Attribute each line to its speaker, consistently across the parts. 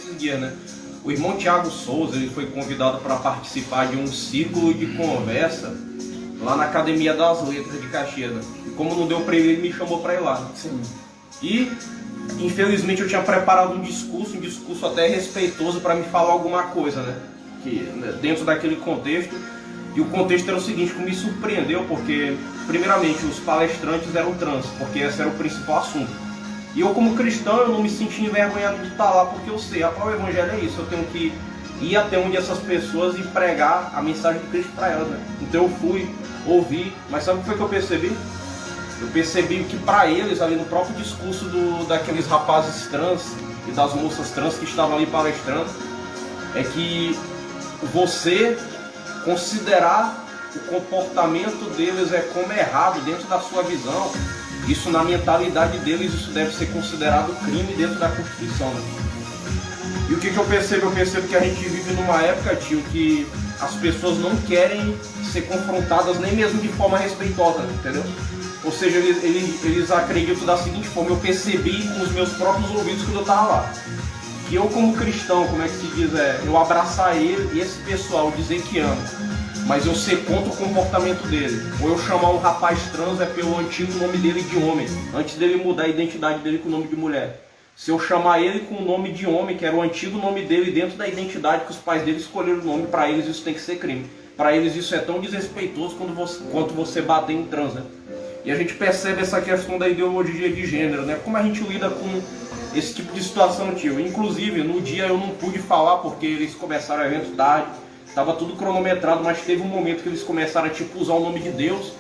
Speaker 1: esses dias, né? O irmão Tiago Souza, ele foi convidado para participar de um círculo de conversa lá na Academia das Letras de Caxias, né? E como não deu para ele me chamou para ir lá.
Speaker 2: Sim.
Speaker 1: E infelizmente eu tinha preparado um discurso até respeitoso para me falar alguma coisa, né? Que, né, dentro daquele contexto. E o contexto era o seguinte, que me surpreendeu, porque primeiramente os palestrantes eram trans, porque esse era o principal assunto. E eu, como cristão, eu não me senti envergonhado de estar lá, porque eu sei, o evangelho é isso, eu tenho que ir até onde essas pessoas e pregar a mensagem de Cristo para elas, né? Então eu fui, ouvi, mas sabe o que foi que eu percebi? Eu percebi que para eles, ali no próprio discurso daqueles rapazes trans e das moças trans que estavam ali palestrando, é que você considerar o comportamento deles como errado dentro da sua visão, isso na mentalidade deles, isso deve ser considerado crime dentro da Constituição, né? E o que eu percebo? Eu percebo que a gente vive numa época, tio, que as pessoas não querem ser confrontadas nem mesmo de forma respeitosa, entendeu? Ou seja, eles acreditam da seguinte forma, eu percebi com os meus próprios ouvidos quando eu estava lá. Que eu, como cristão, como é que se diz, eu abraçar ele e esse pessoal, dizer que amo, mas eu ser contra o comportamento dele. Ou eu chamar um rapaz trans pelo antigo nome dele de homem, antes dele mudar a identidade dele com o nome de mulher. Se eu chamar ele com o nome de homem, que era o antigo nome dele dentro da identidade que os pais dele escolheram o nome, para eles isso tem que ser crime. Para eles isso é tão desrespeitoso quanto você bater em trans, né? E a gente percebe essa questão da ideologia de gênero, né? Como a gente lida com esse tipo de situação, tio. Inclusive, no dia eu não pude falar porque eles começaram o evento tarde, estava tudo cronometrado, mas teve um momento que eles começaram a usar o nome de Deus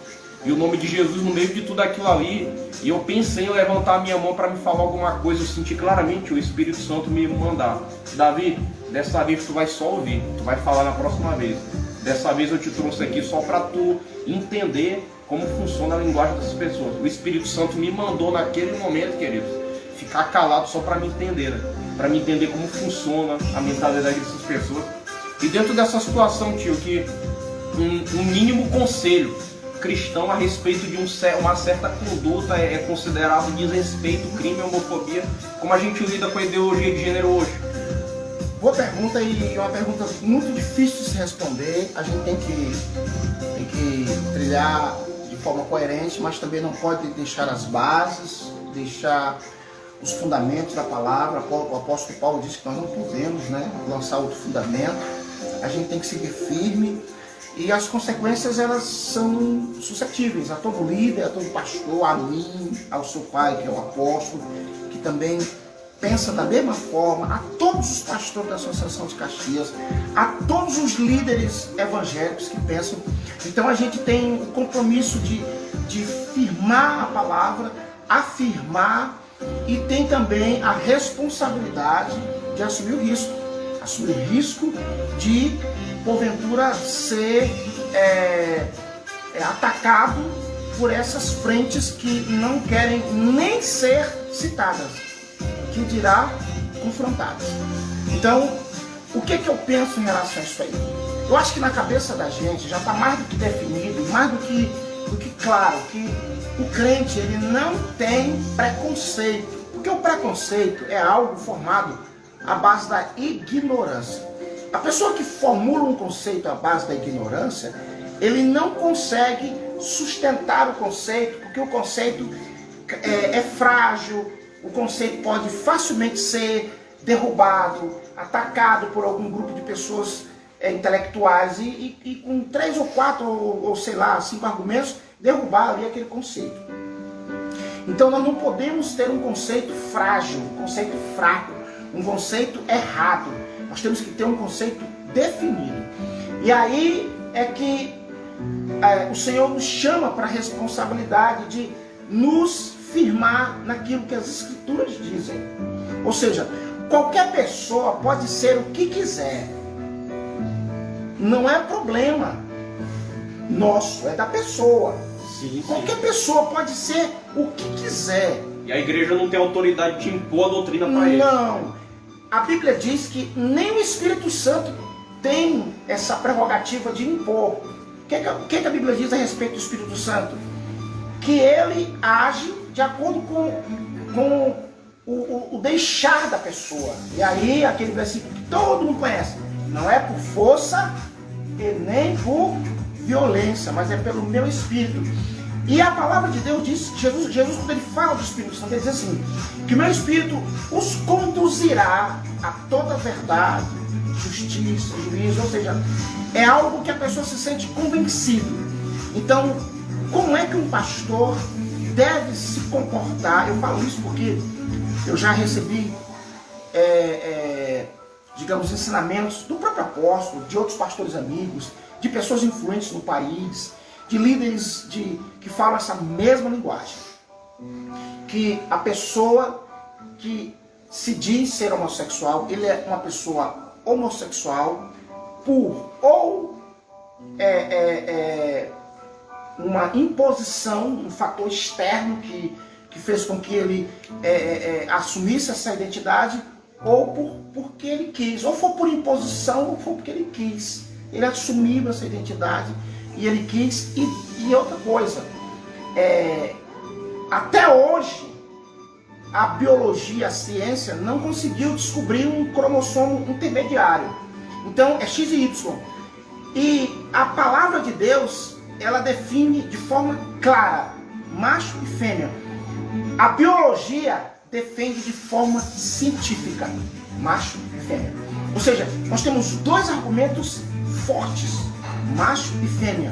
Speaker 1: e o nome de Jesus no meio de tudo aquilo ali. E eu pensei em levantar a minha mão para me falar alguma coisa, eu senti claramente o Espírito Santo me mandar. Davi, dessa vez tu vai só ouvir, tu vai falar na próxima vez. Dessa vez eu te trouxe aqui só para tu entender como funciona a linguagem dessas pessoas. O Espírito Santo me mandou naquele momento, queridos, ficar calado só para me entender, né? Para me entender como funciona a mentalidade dessas pessoas. E dentro dessa situação, tio, que um mínimo conselho cristão a respeito de uma certa conduta é considerado desrespeito, crime, homofobia, como a gente lida com a ideologia de gênero hoje?
Speaker 2: Boa pergunta, e uma pergunta muito difícil de se responder. A gente tem que trilhar de forma coerente, mas também não pode deixar as bases, deixar os fundamentos da palavra. O apóstolo Paulo disse que nós não podemos, né, lançar outro fundamento. A gente tem que seguir firme, e as consequências elas são suscetíveis a todo líder, a todo pastor, a mim, ao seu pai, que é o apóstolo, que também pensa da mesma forma, a todos os pastores da Associação de Caxias, a todos os líderes evangélicos que pensam. Então a gente tem o compromisso de firmar a palavra, afirmar, e tem também a responsabilidade de assumir o risco de, porventura, ser atacado por essas frentes que não querem nem ser citadas, que dirá confrontadas. Então, o que eu penso em relação a isso aí? Eu acho que na cabeça da gente já está mais do que definido, mais do que claro, que o crente ele não tem preconceito, porque o preconceito é algo formado à base da ignorância. A pessoa que formula um conceito à base da ignorância, ele não consegue sustentar o conceito, porque o conceito é frágil, o conceito pode facilmente ser derrubado, atacado por algum grupo de pessoas intelectuais e com 3 ou 4 ou sei lá, 5 argumentos, derrubar ali aquele conceito. Então nós não podemos ter um conceito frágil, um conceito fraco, um conceito errado. Nós temos que ter um conceito definido. E aí é que o Senhor nos chama para a responsabilidade de nos firmar naquilo que as Escrituras dizem. Ou seja, qualquer pessoa pode ser o que quiser. Não é problema nosso, é da pessoa.
Speaker 1: Sim.
Speaker 2: Qualquer pessoa pode ser o que quiser.
Speaker 1: E a igreja não tem autoridade de impor a doutrina para ele.
Speaker 2: Não. A Bíblia diz que nem o Espírito Santo tem essa prerrogativa de impor. O que a Bíblia diz a respeito do Espírito Santo? Que ele age de acordo com o deixar da pessoa. E aí, aquele versículo que todo mundo conhece: não é por força e nem por violência, mas é pelo meu Espírito. E a palavra de Deus diz, Jesus quando ele fala do Espírito Santo, ele diz assim, que o meu Espírito os conduzirá a toda a verdade, justiça, juízo, ou seja, é algo que a pessoa se sente convencido. Então, como é que um pastor deve se comportar? Eu falo isso porque eu já recebi, digamos, ensinamentos do próprio apóstolo, de outros pastores amigos, de pessoas influentes no país, de líderes que falam essa mesma linguagem. Que a pessoa que se diz ser homossexual, ele é uma pessoa homossexual por ou uma imposição, um fator externo que fez com que ele assumisse essa identidade, ou porque ele quis, ou foi por imposição, ou foi porque ele quis. Ele assumiu essa identidade e ele quis. E outra coisa, até hoje a biologia, a ciência não conseguiu descobrir um cromossomo intermediário. Então é X e Y. E a palavra de Deus, ela define de forma clara macho e fêmea. A biologia defende de forma científica macho e fêmea. Ou seja, nós temos dois argumentos fortes: macho e fêmea,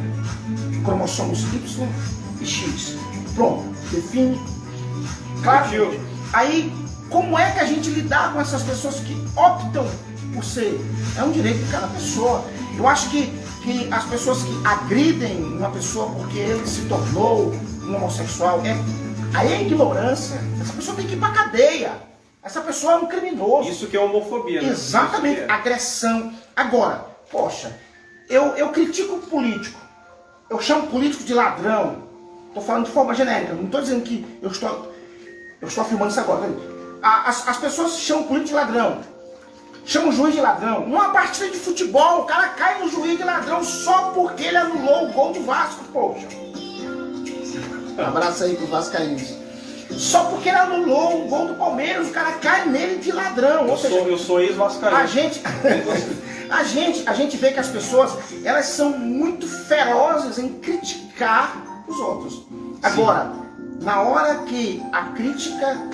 Speaker 2: cromossomos Y e X. Pronto, define claramente. Aí, como é que a gente lidar com essas pessoas que optam por ser? É um direito de cada pessoa. Eu acho que as pessoas que agridem uma pessoa porque ele se tornou um homossexual, aí é ignorância. Essa pessoa tem que ir pra cadeia. Essa pessoa é um criminoso.
Speaker 1: Isso que é homofobia, né?
Speaker 2: Exatamente, agressão. Agora, poxa, eu critico o político. Eu chamo o político de ladrão. Estou falando de forma genérica. Não estou dizendo que eu estou afirmando isso agora. As pessoas chamam o político de ladrão. Chamam o juiz de ladrão. Numa partida de futebol, o cara cai no juiz de ladrão só porque ele anulou o gol do Vasco, poxa. Um abraço aí pro vascaínos. Só porque ele anulou o gol do Palmeiras, o cara cai nele de ladrão.
Speaker 1: Eu sou ex-vascaíno.
Speaker 2: A gente vê que as pessoas, elas são muito ferozes em criticar os outros. Agora, na hora que a crítica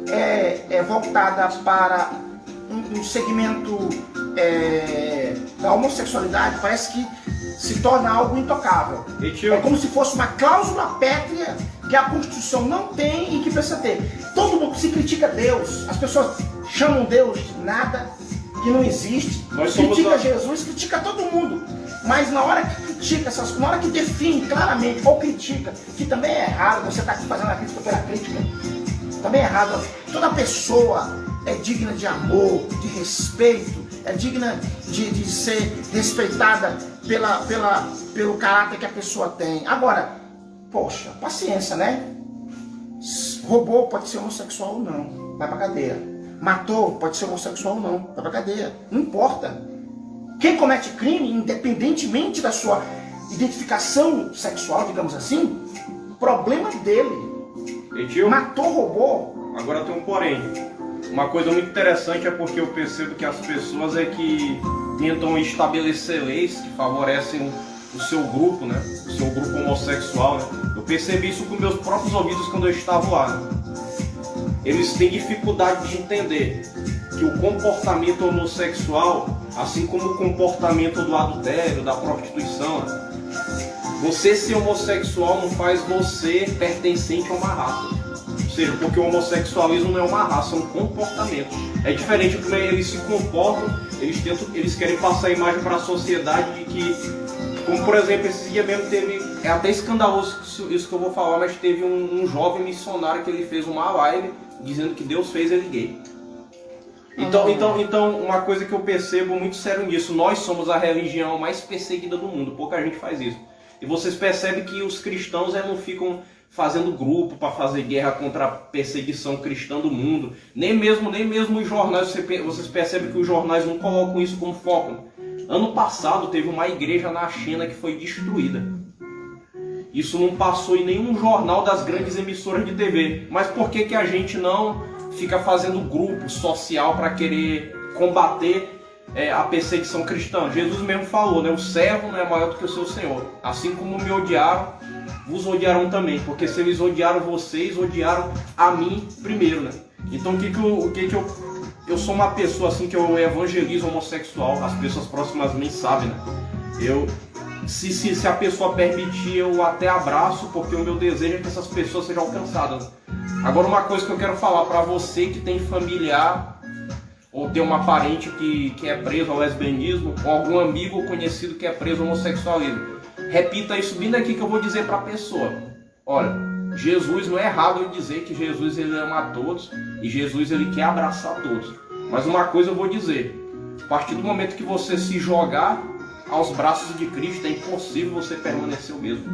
Speaker 2: é voltada para um segmento da homossexualidade, parece que se torna algo intocável. É como se fosse uma cláusula pétrea que a Constituição não tem e que precisa ter. Todo mundo se critica Deus, as pessoas chamam Deus de nada, que não existe, critica Jesus, critica todo mundo. Mas na hora que critica na hora que define claramente, ou critica, que também é errado, você está aqui fazendo a crítica pela crítica, também é errado. Toda pessoa é digna de amor, de respeito, é digna de ser respeitada pelo caráter que a pessoa tem. Agora, poxa, paciência, né? Roubou, pode ser homossexual ou não, vai pra cadeia. Matou, pode ser homossexual ou não, vai pra cadeia. Não importa. Quem comete crime, independentemente da sua identificação sexual, digamos assim, problema dele. Matou, roubou.
Speaker 1: Agora tem um porém. Uma coisa muito interessante é porque eu percebo que as pessoas que tentam estabelecer leis que favorecem o seu grupo, né? O seu grupo homossexual, né? Eu percebi isso com meus próprios ouvidos quando eu estava lá, né? Eles têm dificuldade de entender que o comportamento homossexual, assim como o comportamento do adultério, da prostituição, né? Você ser homossexual não faz você pertencente a uma raça. Ou seja, porque o homossexualismo não é uma raça, é um comportamento. É diferente de como eles se comportam, eles querem passar a imagem para a sociedade de que, como por exemplo, esse dia mesmo teve, é até escandaloso isso que eu vou falar, mas teve um jovem missionário que ele fez uma live dizendo que Deus fez ele gay. Então, uma coisa que eu percebo muito sério nisso, nós somos a religião mais perseguida do mundo, pouca gente faz isso. E vocês percebem que os cristãos não ficam fazendo grupo para fazer guerra contra a perseguição cristã do mundo. Nem mesmo os jornais, vocês percebem que os jornais não colocam isso como foco. Ano passado teve uma igreja na China que foi destruída. Isso não passou em nenhum jornal das grandes emissoras de TV. Mas por que a gente não fica fazendo grupo social para querer combater a perseguição cristã. Jesus mesmo falou, né? O servo não é maior do que o seu senhor. Assim como me odiaram, vos odiarão também. Porque se eles odiaram vocês, odiaram a mim primeiro, né? Então eu sou uma pessoa assim que eu evangelizo homossexual. As pessoas próximas a mim sabem, né? Se a pessoa permitir, eu até abraço, porque o meu desejo é que essas pessoas sejam alcançadas. Agora, uma coisa que eu quero falar para você que tem familiar ou tem uma parente que é preso ao lesbianismo, ou algum amigo ou conhecido que é preso ao homossexualismo, repita isso bem daqui que eu vou dizer para a pessoa. Olha, Jesus, não é errado eu dizer que Jesus ele ama a todos e Jesus ele quer abraçar a todos. Mas uma coisa eu vou dizer, a partir do momento que você se jogar aos braços de Cristo, é impossível você permanecer o mesmo.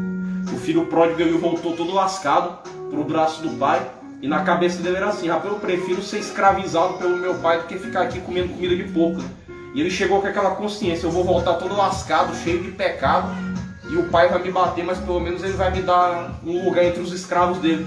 Speaker 1: O filho pródigo ele voltou todo lascado para o braço do pai, e na cabeça dele era assim: rapaz, eu prefiro ser escravizado pelo meu pai do que ficar aqui comendo comida de porco. E ele chegou com aquela consciência: eu vou voltar todo lascado, cheio de pecado, e o pai vai me bater, mas pelo menos ele vai me dar um lugar entre os escravos dele.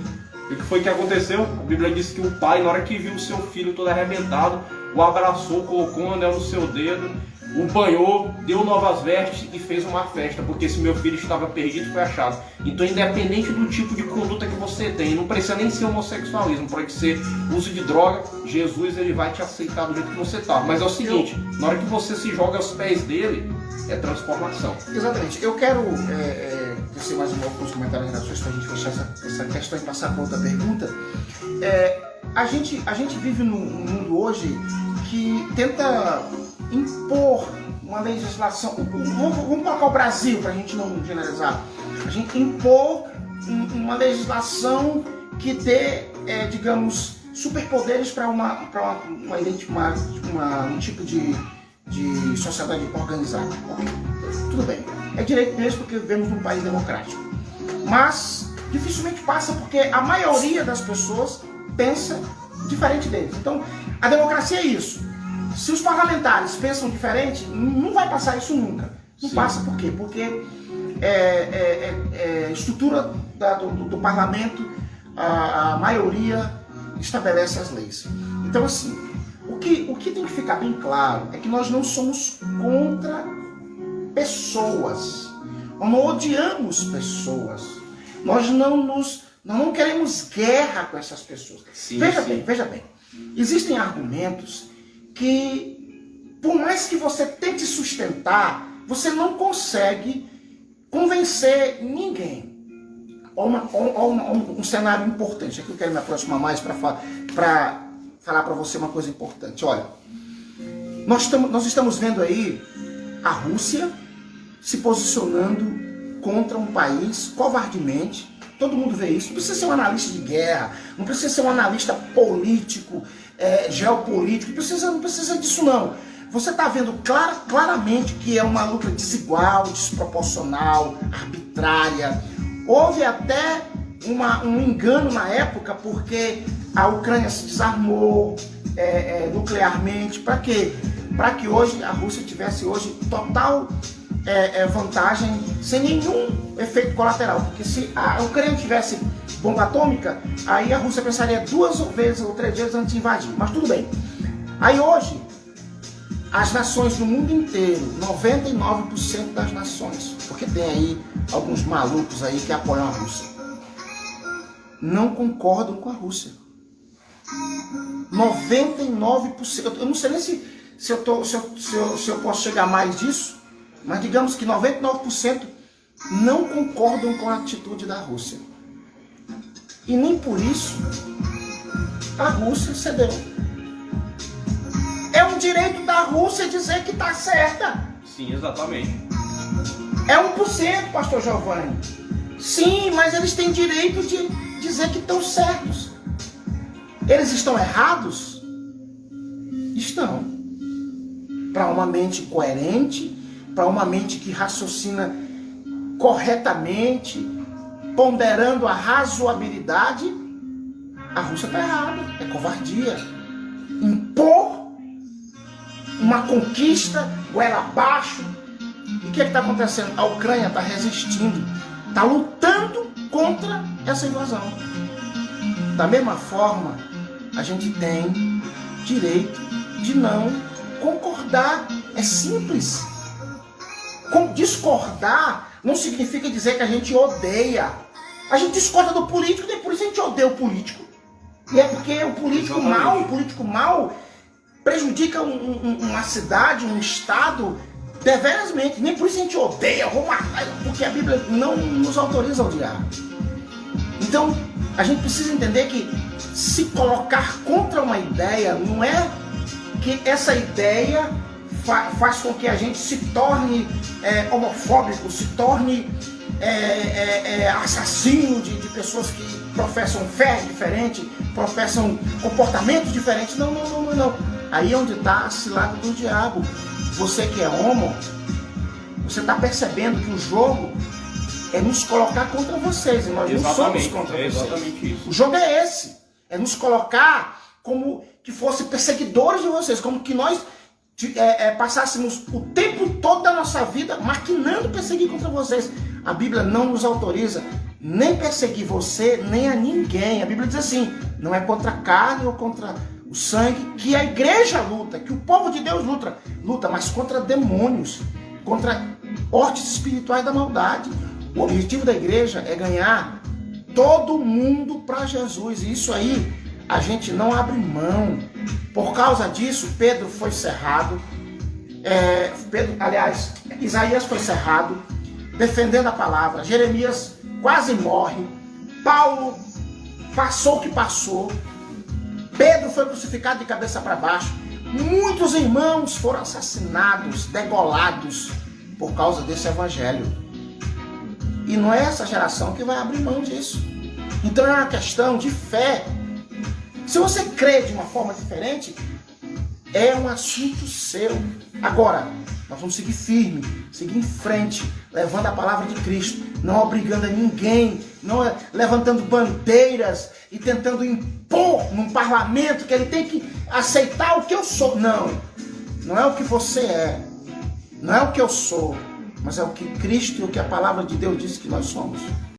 Speaker 1: E o que foi que aconteceu? A Bíblia diz que o pai, na hora que viu o seu filho todo arrebentado, o abraçou, colocou um anel no seu dedo, o banhou, deu novas vestes e fez uma festa, porque esse meu filho estava perdido e foi achado. Então, independente do tipo de conduta que você tem, não precisa nem ser homossexualismo, pode ser uso de droga, Jesus ele vai te aceitar do jeito que você está. Mas é o seguinte, na hora que você se joga aos pés dele, é transformação.
Speaker 2: Exatamente. Eu quero tecer mais alguns comentários em relação para a gente fechar essa questão e passar para outra pergunta. A gente vive num mundo hoje que tenta impor uma legislação. Vamos colocar o Brasil para a gente não generalizar. A gente impor uma legislação que dê, digamos, superpoderes para um tipo de sociedade organizada. Okay. Tudo bem. É direito deles porque vivemos num país democrático. Mas dificilmente passa porque a maioria das pessoas pensa diferente deles. Então, a democracia é isso. Se os parlamentares pensam diferente, não vai passar isso nunca. Não Sim. passa por quê? Porque a estrutura do parlamento, a maioria estabelece as leis. Então, assim, o que tem que ficar bem claro é que nós não somos contra pessoas. Nós não odiamos pessoas. Nós não queremos guerra com essas pessoas.
Speaker 1: Sim,
Speaker 2: veja bem. Existem argumentos que, por mais que você tente sustentar, você não consegue convencer ninguém. Um cenário importante, aqui eu quero me aproximar mais para falar para você uma coisa importante. Olha, nós estamos vendo aí a Rússia se posicionando contra um país covardemente. Todo mundo vê isso. Não precisa ser um analista de guerra, não precisa ser um analista político, geopolítico, não precisa disso não. Você está vendo claramente que é uma luta desigual, desproporcional, arbitrária. Houve até um engano na época, porque a Ucrânia se desarmou nuclearmente. Para quê? Para que hoje a Rússia tivesse hoje total vantagem, sem nenhum efeito colateral. Porque se a Ucrânia tivesse bomba atômica, aí a Rússia pensaria 2 vezes ou 3 vezes antes de invadir. Mas tudo bem. Aí hoje, as nações do mundo inteiro, 99% das nações, porque tem aí alguns malucos aí que apoiam a Rússia, não concordam com a Rússia. 99%. Eu não sei nem se eu posso chegar a mais disso, mas digamos que 99% não concordam com a atitude da Rússia. E nem por isso a Rússia cedeu. É um direito da Rússia dizer que está certa.
Speaker 1: Sim, exatamente.
Speaker 2: É 1%, pastor Giovanni. Sim, mas eles têm direito de dizer que estão certos. Eles estão errados? Estão. Para uma mente coerente, para uma mente que raciocina corretamente, ponderando a razoabilidade, a Rússia está errada. É covardia. Impor uma conquista goela abaixo. E o que está acontecendo? A Ucrânia está resistindo, está lutando contra essa invasão. Da mesma forma, a gente tem direito de não concordar. É simples. Discordar não significa dizer que a gente odeia. A gente discorda do político, nem por isso a gente odeia o político. E é porque o político mal prejudica uma cidade, um estado, deverazmente. Nem por isso a gente odeia, vou matar, porque a Bíblia não nos autoriza a odiar. Então, a gente precisa entender que se colocar contra uma ideia, não é que essa ideia faz com que a gente se torne homofóbico, se torne assassino de pessoas que professam fé diferente, professam comportamentos diferentes. Não. Aí é onde está a cilada do diabo. Você que é homo, você está percebendo que o jogo é nos colocar contra vocês, e nós não somos contra vocês.
Speaker 1: Exatamente isso.
Speaker 2: O jogo é esse, é nos colocar como que fossem perseguidores de vocês, como que nós passássemos o tempo todo da nossa vida maquinando perseguir contra vocês. A Bíblia não nos autoriza nem perseguir você, nem a ninguém. A Bíblia diz assim, não é contra a carne ou contra o sangue que a igreja luta, que o povo de Deus luta, mas contra demônios, contra hortes espirituais da maldade. O objetivo da igreja é ganhar todo mundo para Jesus, e isso aí a gente não abre mão. Por causa disso, Pedro foi cerrado. Isaías foi cerrado, defendendo a palavra. Jeremias quase morre. Paulo passou o que passou. Pedro foi crucificado de cabeça para baixo. Muitos irmãos foram assassinados, degolados, por causa desse evangelho. E não é essa geração que vai abrir mão disso. Então é uma questão de fé. Se você crê de uma forma diferente, é um assunto seu. Agora, nós vamos seguir firme, seguir em frente, levando a palavra de Cristo, não obrigando a ninguém, não levantando bandeiras e tentando impor num parlamento que ele tem que aceitar o que eu sou. Não é o que você é, não é o que eu sou, mas é o que Cristo e o que a palavra de Deus diz que nós somos.